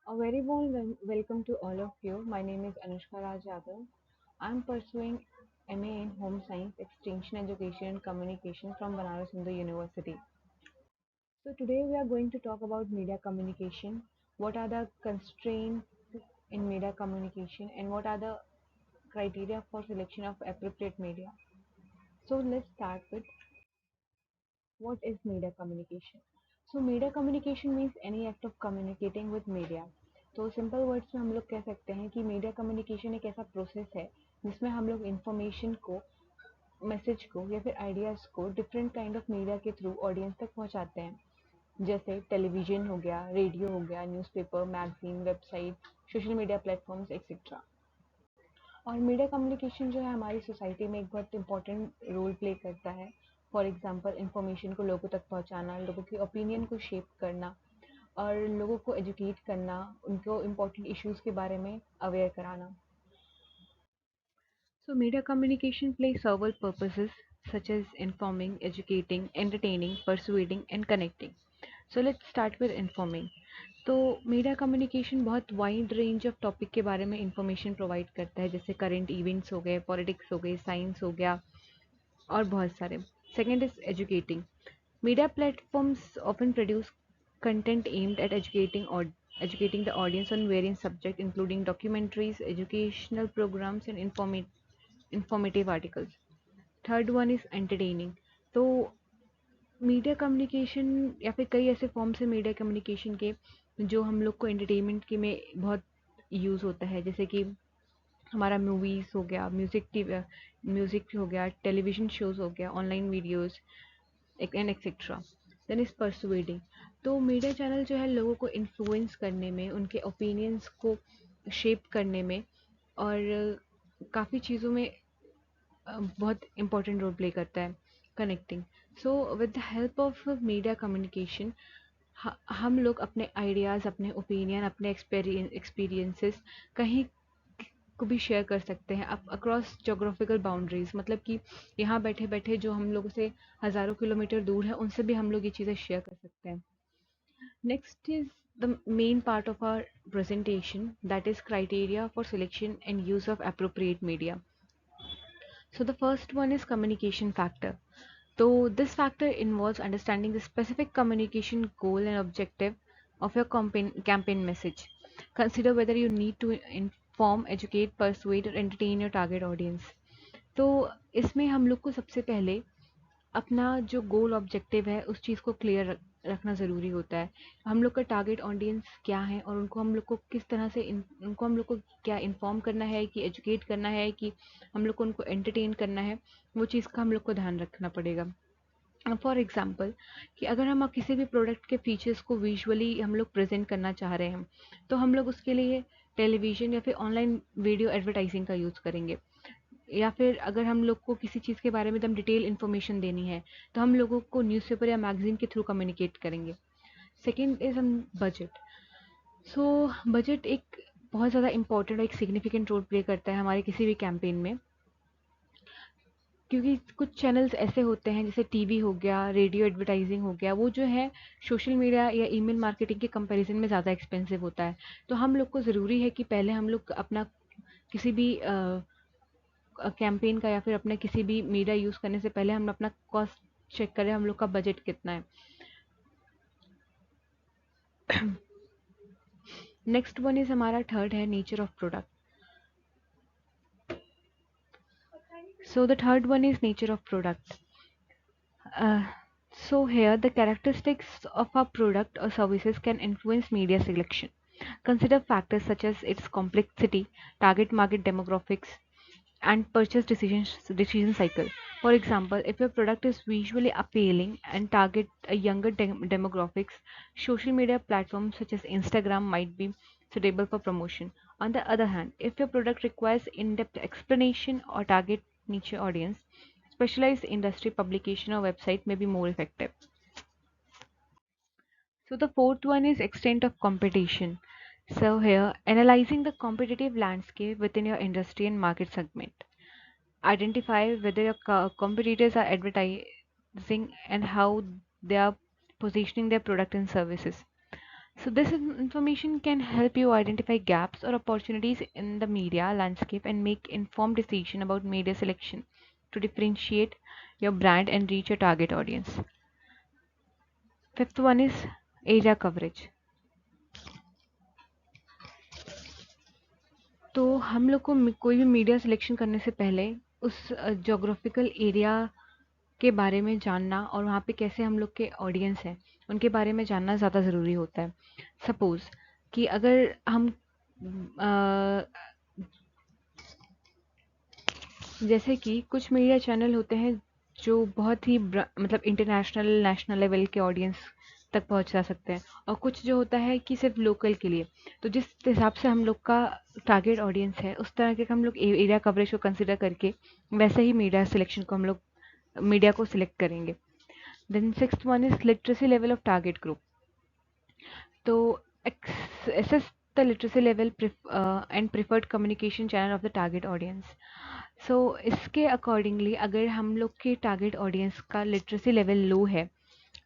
A very warm welcome to all of you. My name is Anushka Raj Yadav. I'm pursuing MA in Home Science, Extension Education and Communication from Banaras Hindu University. So today we are going to talk about media communication. What are the constraints in media communication and what are the criteria for selection of appropriate media? So let's start with what is media communication. So media communication means any act of communicating with media. तो simple words में हम लोग कह सकते हैं कि media communication एक ऐसा प्रोसेस है जिसमें हम लोग इंफॉर्मेशन को, मैसेज को या फिर आइडियाज़ को डिफरेंट काइंड ऑफ मीडिया के थ्रू ऑडियंस तक पहुंचाते हैं। जैसे टेलीविजन हो गया, रेडियो हो गया, newspaper, magazine, website, social media platforms etcetera. और मीडिया कम्युनिकेशन जो है हमारी सोसाइटी में एक बहुत इंपॉर्टेंट रोल प्ले करता है। फॉर एग्जांपल इंफॉर्मेशन को लोगों तक पहुंचाना, लोगों के ओपिनियन को शेप करना और लोगों को एजुकेट करना, उनको इम्पोर्टेंट इश्यूज के बारे में अवेयर कराना। So media communication plays several purposes such as informing, educating, entertaining, persuading and connecting. So let's start with informing. तो मीडिया कम्युनिकेशन बहुत वाइड रेंज ऑफ टॉपिक के बारे में इंफॉर्मेशन प्रोवाइड करता है, जैसे करंट इवेंट्स हो गए, पॉलिटिक्स हो गए, साइंस हो गया और बहुत सारे। Second is educating. Media platforms often produce content aimed at educating the audience on various subjects including documentaries, educational programs and informative articles. Third one is entertaining. तो मीडिया कम्युनिकेशन या फिर कई ऐसे फॉर्म्स हैं मीडिया कम्युनिकेशन के जो हम लोग को एंटरटेनमेंट के में बहुत यूज़ होता है, जैसे कि हमारा मूवीज़ हो गया, म्यूज़िक हो गया, टेलीविज़न शोज़ हो गया, online videos and etcetera. Then is persuading. तो मीडिया चैनल जो है लोगों को इन्फ्लुएंस करने में, उनके ओपिनियंस को शेप करने में और काफ़ी चीज़ों में बहुत इंपॉर्टेंट रोल प्ले करता है। Connecting. So with the help of media communication हम लोग अपने आइडियाज़, अपने ओपिनियन, अपने एक्सपीरियंसेस कहीं को भी शेयर कर सकते हैं अप अक्रॉस जोग्राफिकल बाउंड्रीज। मतलब कि यहाँ बैठे बैठे जो हम लोगों से हज़ारों किलोमीटर दूर है उनसे भी हम लोग ये चीज़ें शेयर कर सकते हैं। Next is the main part of our presentation, that is criteria for selection and use of appropriate media. So the first one is communication factor. So this factor involves understanding the specific communication goal and objective of your campaign message. Consider whether you need to inform, educate, persuade or entertain your target audience. तो इसमें हम लोग को सबसे पहले अपना जो goal objective है उस चीज़ को क्लियर रखना ज़रूरी होता है। हम लोग का टारगेट ऑडियंस क्या है और उनको हम लोग को किस तरह से उनको हम लोग को क्या इन्फॉर्म करना है, कि एजुकेट करना है, कि हम लोग को उनको एंटरटेन करना है, वो चीज़ का हम लोग को ध्यान रखना पड़ेगा। फॉर एग्जाम्पल कि अगर हम किसी भी प्रोडक्ट के फीचर्स को विजुअली हम लोग प्रेजेंट करना चाह रहे हैं तो हम लोग उसके लिए टेलीविज़न या फिर ऑनलाइन वीडियो एडवर्टाइजिंग का यूज़ करेंगे। या फिर अगर हम लोग को किसी चीज़ के बारे में एकदम डिटेल इन्फॉर्मेशन देनी है तो हम लोगों को न्यूज़पेपर या मैगजीन के थ्रू कम्युनिकेट करेंगे। सेकेंड इज हम बजट। सो बजट एक बहुत ज़्यादा इंपॉर्टेंट और एक सिग्निफिकेंट रोल प्ले करता है हमारे किसी भी कैंपेन में, क्योंकि कुछ चैनल्स ऐसे होते हैं जैसे टीवी हो गया, रेडियो एडवर्टाइजिंग हो गया, वो जो है सोशल मीडिया या ईमेल मार्केटिंग के कंपैरिजन में ज़्यादा एक्सपेंसिव होता है। तो हम लोग को ज़रूरी है कि पहले हम लोग अपना किसी भी कैंपेन का या फिर अपने किसी भी मीडिया यूज़ करने से पहले हम अपना कॉस्ट चेक करें, हम लोग का बजट कितना है। नेक्स्ट वन इज़ हमारा थर्ड है nature of product. So the third one is nature of product. Uh, so here the characteristics of a product or services can influence media selection. Consider factors such as its complexity, target market demographics, and purchase decision cycle. For example, if your product is visually appealing and target a younger demographics, social media platforms such as Instagram might be suitable for promotion. On the other hand, if your product requires in-depth explanation or target niche audience, specialized industry publication or website may be more effective. So the fourth one is extent of competition. So here, analyzing the competitive landscape within your industry and market segment. Identify whether your competitors are advertising and how they are positioning their product and services. So this information can help you identify gaps or opportunities in the media landscape and make informed decision about media selection to differentiate your brand and reach your target audience. Fifth one is area coverage. तो हम लोग को कोई भी media selection करने से पहले उस जोग्राफिकल एरिया के बारे में जानना और वहाँ पे कैसे हम लोग के ऑडियंस हैं उनके बारे में जानना ज़्यादा ज़रूरी होता है। सपोज़ कि अगर हम जैसे कि कुछ मीडिया चैनल होते हैं जो बहुत ही मतलब इंटरनेशनल नेशनल लेवल के ऑडियंस तक पहुंचा सकते हैं और कुछ जो होता है कि सिर्फ लोकल के लिए। तो जिस हिसाब से हम लोग का टारगेट ऑडियंस है उस तरह के हम लोग एरिया कवरेज को कंसिडर करके वैसे ही मीडिया सिलेक्शन को हम लोग मीडिया को सिलेक्ट करेंगे। Then sixth one is literacy level of target group. तो assess the literacy level and preferred communication channel of the target audience. सो इसके अकॉर्डिंगली अगर हम लोग के टारगेट ऑडियंस का लिटरेसी लेवल लो है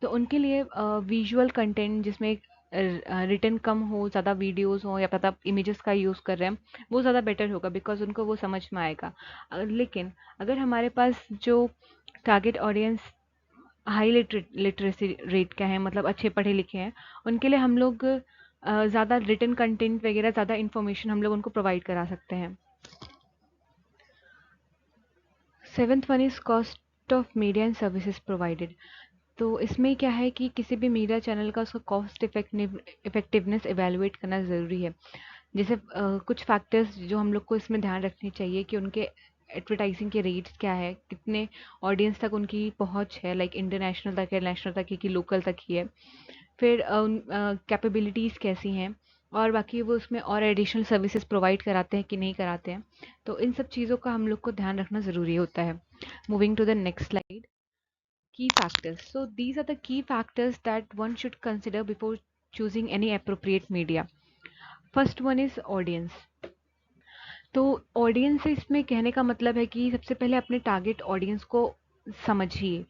तो उनके लिए विजुअल कंटेंट जिसमें रिटर्न कम हो, ज़्यादा वीडियोस हो या पता इमेजेस का यूज़ कर रहे हैं वो ज़्यादा बेटर होगा बिकॉज उनको वो समझ में आएगा। लेकिन अगर हमारे पास जो target audience high literacy rate का है मतलब अच्छे पढ़े लिखे हैं उनके लिए हम लोग ज़्यादा रिटर्न कंटेंट वगैरह ज़्यादा इन्फॉर्मेशन हम लोग उनको प्रोवाइड करा सकते हैं। Seventh one is cost of media and services provided. तो इसमें क्या है कि किसी भी मीडिया चैनल का उसका कॉस्ट इफेक्टिवनेस एवेलुएट करना ज़रूरी है। जैसे कुछ फैक्टर्स जो हम लोग को इसमें ध्यान रखने चाहिए कि उनके एडवर्टाइजिंग के रेट्स क्या है, कितने ऑडियंस तक उनकी पहुंच है, लाइक इंटरनेशनल तक है, नेशनल तक है कि लोकल तक ही है। फिर कैपेबिलिटीज़ कैसी हैं और बाकी वो उसमें और एडिशनल सर्विसेज प्रोवाइड कराते हैं कि नहीं कराते हैं। तो इन सब चीज़ों का हम लोग को ध्यान रखना ज़रूरी होता है। Moving to the next slide, key factors. So these are the key factors that one should consider before choosing any appropriate media. First one is audience. तो ऑडियंस से इसमें कहने का मतलब है कि सबसे पहले अपने टारगेट ऑडियंस को समझिए,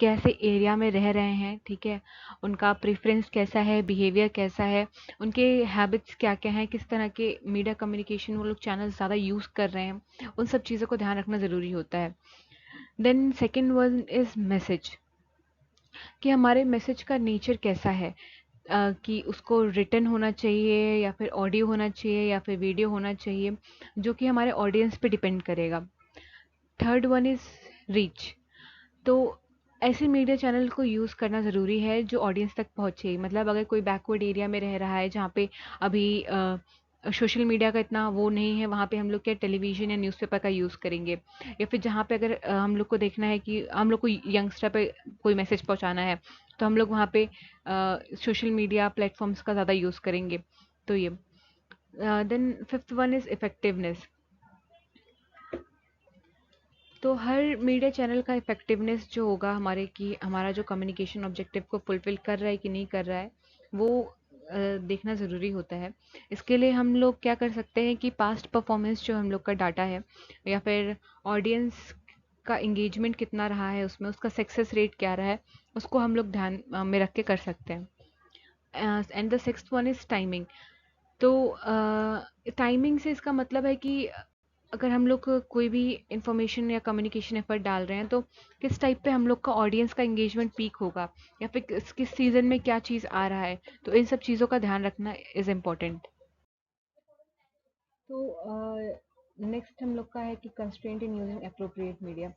कैसे एरिया में रह रहे हैं, ठीक है, उनका प्रेफरेंस कैसा है, बिहेवियर कैसा है, उनके हैबिट्स क्या क्या हैं, किस तरह के मीडिया कम्युनिकेशन वो लोग चैनल ज़्यादा यूज़ कर रहे हैं, उन सब चीज़ों को ध्यान रखना ज़रूरी होता है। Then second one is message, कि हमारे मैसेज का नेचर कैसा है, कि उसको रिटन होना चाहिए या फिर ऑडियो होना चाहिए या फिर वीडियो होना चाहिए, जो कि हमारे ऑडियंस पे डिपेंड करेगा। Third one is reach. तो ऐसे मीडिया चैनल को यूज़ करना ज़रूरी है जो ऑडियंस तक पहुँचे। मतलब अगर कोई बैकवर्ड एरिया में रह रहा है जहाँ पे अभी सोशल मीडिया का इतना वो नहीं है, वहाँ पे हम लोग क्या टेलीविज़न या न्यूज़पेपर का यूज़ करेंगे। या फिर जहाँ पे अगर हम लोग को देखना है कि हम लोग को यंगस्टर पे कोई मैसेज पहुँचाना है तो हम लोग वहाँ पे सोशल मीडिया प्लेटफॉर्म्स का ज़्यादा यूज़ करेंगे। तो ये then fifth one is effectiveness. तो हर मीडिया चैनल का इफ़ेक्टिवनेस जो होगा हमारे कि हमारा जो कम्युनिकेशन ऑब्जेक्टिव को फुलफ़िल कर रहा है कि नहीं कर रहा है, वो देखना ज़रूरी होता है। इसके लिए हम लोग क्या कर सकते हैं कि पास्ट परफॉर्मेंस जो हम लोग का डाटा है या फिर ऑडियंस का एंगेजमेंट कितना रहा है उसमें, उसका सक्सेस रेट क्या रहा है, उसको हम लोग ध्यान में रख के कर सकते हैं। And the sixth one is timing. तो टाइमिंग से इसका मतलब है कि अगर हम लोग कोई भी इंफॉर्मेशन या कम्युनिकेशन एफर्ट डाल रहे हैं तो किस टाइप पे हम लोग का ऑडियंस का एंगेजमेंट पीक होगा या फिर किस सीज़न में क्या चीज़ आ रहा है, तो इन सब चीज़ों का ध्यान रखना इज़ इम्पोर्टेंट। तो नेक्स्ट हम लोग का है कि constraint in using appropriate media.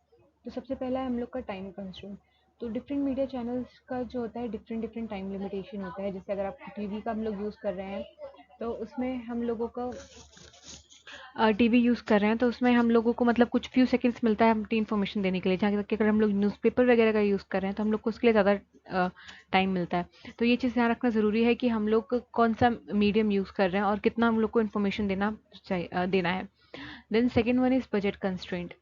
तो सबसे पहला है हम लोग का टाइम कंस्ट्रेंट। तो डिफरेंट मीडिया चैनल्स का जो होता है डिफरेंट डिफरेंट टाइम लिमिटेशन होता है। जैसे अगर आप टीवी का हम लोग यूज़ कर रहे हैं तो उसमें हम लोगों को टीवी यूज़ कर रहे हैं तो उसमें हम लोगों को मतलब कुछ फ्यू सेकंड्स मिलता है अपनी इन्फॉर्मेशन देने के लिए। जहाँ तक कि अगर हम लोग न्यूज़पेपर वगैरह का यूज़ कर रहे हैं तो हम लोग को उसके लिए ज़्यादा टाइम मिलता है। तो ये चीज़ ध्यान रखना ज़रूरी है कि हम लोग कौन सा मीडियम यूज़ कर रहे हैं और कितना हम लोग को इन्फॉर्मेशन देना चाहिए, देना है। Then second one is budget constraint.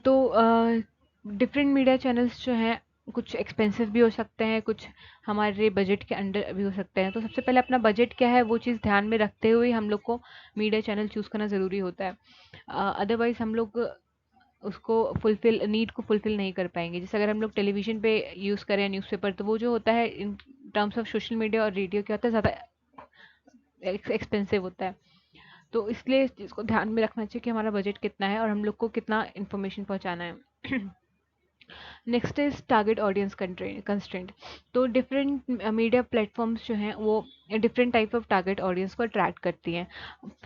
तो डिफरेंट मीडिया चैनल्स जो हैं कुछ एक्सपेंसिव भी हो सकते हैं, कुछ हमारे बजट के अंडर भी हो सकते हैं। तो सबसे पहले अपना बजट क्या है वो चीज़ ध्यान में रखते हुए हम लोग को मीडिया चैनल चूज़ करना ज़रूरी होता है। अदरवाइज़ हम लोग उसको फुलफिल नीड को फुलफिल नहीं कर पाएंगे। जैसे अगर हम लोग टेलीविजन पे यूज़ करें न्यूज़पेपर, तो वो जो होता है in terms of social media और रेडियो क्या होता है, ज़्यादा एक्सपेंसिव होता है। तो इसलिए इस चीज़ को ध्यान में रखना चाहिए कि हमारा बजट कितना है और हम लोग को कितना इन्फॉर्मेशन पहुंचाना है। Next is target audience constraint. तो डिफरेंट मीडिया प्लेटफॉर्म्स जो हैं वो different type of target audience को अट्रैक्ट करती हैं।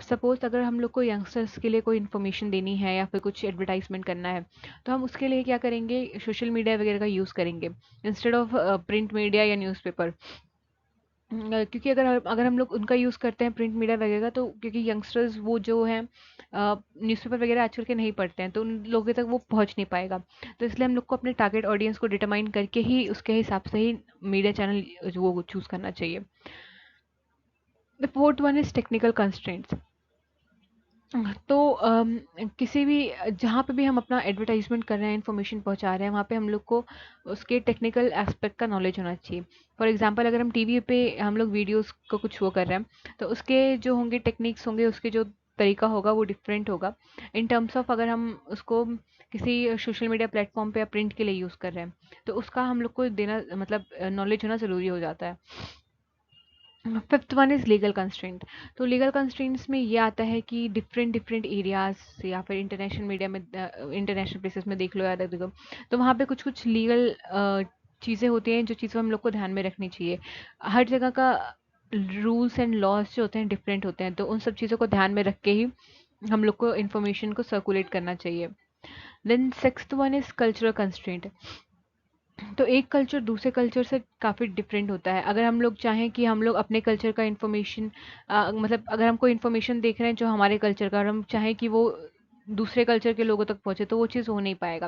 सपोज अगर हम लोग को यंगस्टर्स के लिए कोई इन्फॉर्मेशन देनी है या फिर कुछ एडवर्टाइजमेंट करना है, तो हम उसके लिए क्या करेंगे, सोशल मीडिया वगैरह का यूज़ करेंगे इंस्टेड ऑफ प्रिंट मीडिया या न्यूज़पेपर। क्योंकि अगर हम लोग उनका यूज़ करते हैं प्रिंट मीडिया वगैरह, तो क्योंकि यंगस्टर्स वो जो हैं न्यूज़पेपर वगैरह आजकल के नहीं पढ़ते हैं, तो उन लोगों तक वो पहुंच नहीं पाएगा। तो इसलिए हम लोग को अपने टारगेट ऑडियंस को डिटरमाइन करके ही उसके हिसाब से ही मीडिया चैनल वो चूज़ करना चाहिए। The fourth one is technical constraints. तो किसी भी जहाँ पे भी हम अपना एडवर्टाइजमेंट कर रहे हैं, इन्फॉर्मेशन पहुँचा रहे हैं, वहाँ पे हम लोग को उसके टेक्निकल एस्पेक्ट का नॉलेज होना चाहिए। फॉर एग्जांपल अगर हम टीवी पे हम लोग वीडियोस को कुछ वो कर रहे हैं, तो उसके जो होंगे टेक्निक्स होंगे, उसके जो तरीका होगा वो डिफरेंट होगा इन टर्म्स ऑफ अगर हम उसको किसी सोशल मीडिया प्लेटफॉर्म पे या प्रिंट के लिए यूज़ कर रहे हैं, तो उसका हम लोग को देना मतलब नॉलेज होना ज़रूरी हो जाता है। Fifth one is legal constraint. तो लीगल कंस्ट्रेंट्स में ये आता है कि डिफरेंट डिफरेंट एरियाज या फिर इंटरनेशनल मीडिया में इंटरनेशनल प्लेसेस में देख लो या देखो, तो वहाँ पे कुछ कुछ लीगल चीज़ें होती हैं जो चीज़ें हम लोग को ध्यान में रखनी चाहिए। हर जगह का रूल्स एंड लॉज जो होते हैं डिफरेंट होते हैं, तो उन सब चीज़ों को ध्यान में रख के ही हम लोग को इन्फॉर्मेशन को सर्कुलेट करना चाहिए। Then sixth one is cultural constraint. तो एक कल्चर दूसरे कल्चर से काफ़ी डिफरेंट होता है। अगर हम लोग चाहें कि हम लोग अपने कल्चर का इन्फॉर्मेशन मतलब अगर हम कोई इन्फॉर्मेशन देख रहे हैं जो हमारे कल्चर का, और हम चाहें कि वो दूसरे कल्चर के लोगों तक पहुंचे, तो वो चीज़ हो नहीं पाएगा।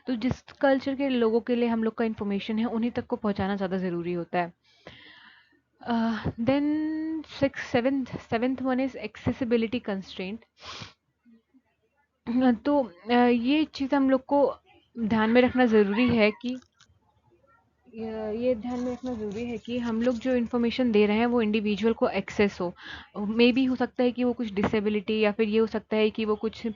तो जिस कल्चर के लोगों के लिए हम लोग का इन्फॉर्मेशन है उन्हीं तक को पहुंचाना ज़्यादा ज़रूरी होता है। Then seventh one is accessibility constraint. तो ये चीज़ हम लोग को ध्यान में रखना ज़रूरी है कि ये ध्यान में रखना ज़रूरी है कि हम लोग जो इन्फॉर्मेशन दे रहे हैं वो इंडिविजुअल को एक्सेस हो। मे बी हो सकता है कि वो कुछ डिसेबिलिटी या फिर ये हो सकता है कि वो कुछ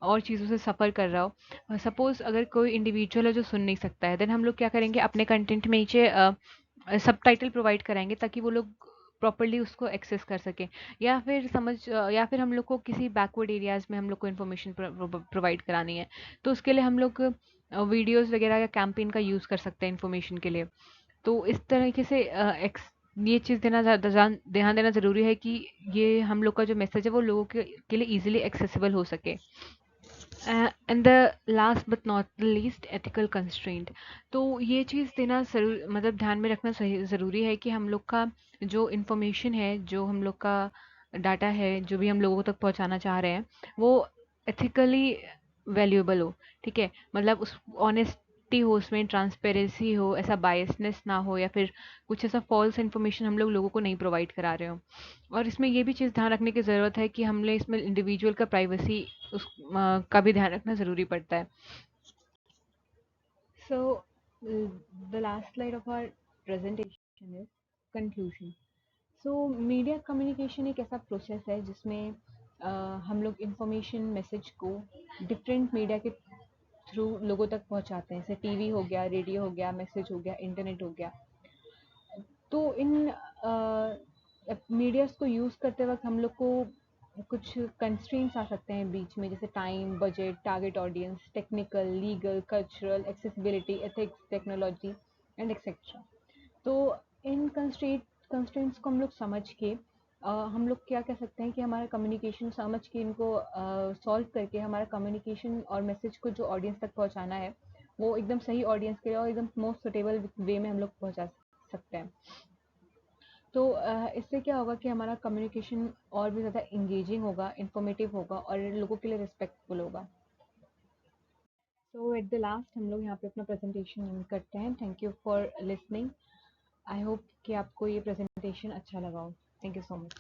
और चीज़ों से सफ़र कर रहा हो। सपोज़ अगर कोई इंडिविजुअल है जो सुन नहीं सकता है, देन हम लोग क्या करेंगे, अपने कंटेंट में नीचे सबटाइटल प्रोवाइड कराएंगे ताकि वो लोग प्रॉपरली उसको एक्सेस कर सकें। या फिर हम लोग को किसी बैकवर्ड एरियाज़ में हम लोग को इन्फॉर्मेशन प्रोवाइड करानी है, तो उसके लिए हम लोग वीडियोस वगैरह या कैंपेन का यूज़ कर सकते हैं इन्फॉर्मेशन के लिए। तो इस तरीके से ये चीज़ ध्यान देना ज़रूरी है कि ये हम लोग का जो मैसेज है वो लोगों के लिए इजीली एक्सेसिबल हो सके। And the last but not the least ethical constraint. तो ये चीज़ देना जरूर मतलब ध्यान में रखना सही ज़रूरी है कि हम लोग का जो इन्फॉर्मेशन है, जो हम लोग का डाटा है, जो भी हम लोगों तक पहुंचाना चाह रहे हैं, वो एथिकली वैल्यूएबल हो। ठीक है, मतलब उस ऑनेस्टी हो, उसमें ट्रांसपेरेंसी हो, ऐसा बायसनेस ना हो या फिर कुछ ऐसा फॉल्स इन्फॉर्मेशन हम लोगों को नहीं प्रोवाइड करा रहे हो। और इसमें ये भी चीज़ ध्यान रखने की ज़रूरत है कि हमने इसमें इंडिविजुअल का प्राइवेसी का भी ध्यान रखना ज़रूरी पड़ता है। So the last slide of our presentation is conclusion. So media communication एक ऐसा प्रोसेस है जिसमें हम लोग इंफॉर्मेशन मैसेज को डिफरेंट मीडिया के थ्रू लोगों तक पहुंचाते हैं। जैसे टीवी हो गया, रेडियो हो गया, मैसेज हो गया, इंटरनेट हो गया। तो इन मीडियाज़ को यूज़ करते वक्त हम लोग को कुछ कंस्ट्रेंट्स आ सकते हैं बीच में, जैसे time, budget, target audience, technical, legal, cultural, accessibility, ethics, technology and etcetera. तो इन कंस्ट्रेंट्स को हम लोग समझ के हम लोग क्या कह सकते हैं कि हमारा कम्युनिकेशन समझ के इनको सॉल्व करके हमारा कम्युनिकेशन और मैसेज को जो ऑडियंस तक पहुंचाना है वो एकदम सही ऑडियंस के लिए और एकदम मोस्ट सुटेबल वे में हम लोग पहुंचा सकते हैं। तो इससे क्या होगा कि हमारा कम्युनिकेशन और भी ज़्यादा इंगेजिंग होगा, इंफॉर्मेटिव होगा और लोगों के लिए रिस्पेक्टफुल होगा। सो एट द लास्ट हम लोग यहाँ पे अपना प्रेजेंटेशन एंड करते हैं। Thank you for listening. I hope कि आपको ये प्रेजेंटेशन अच्छा लगा हो। Thank you so much.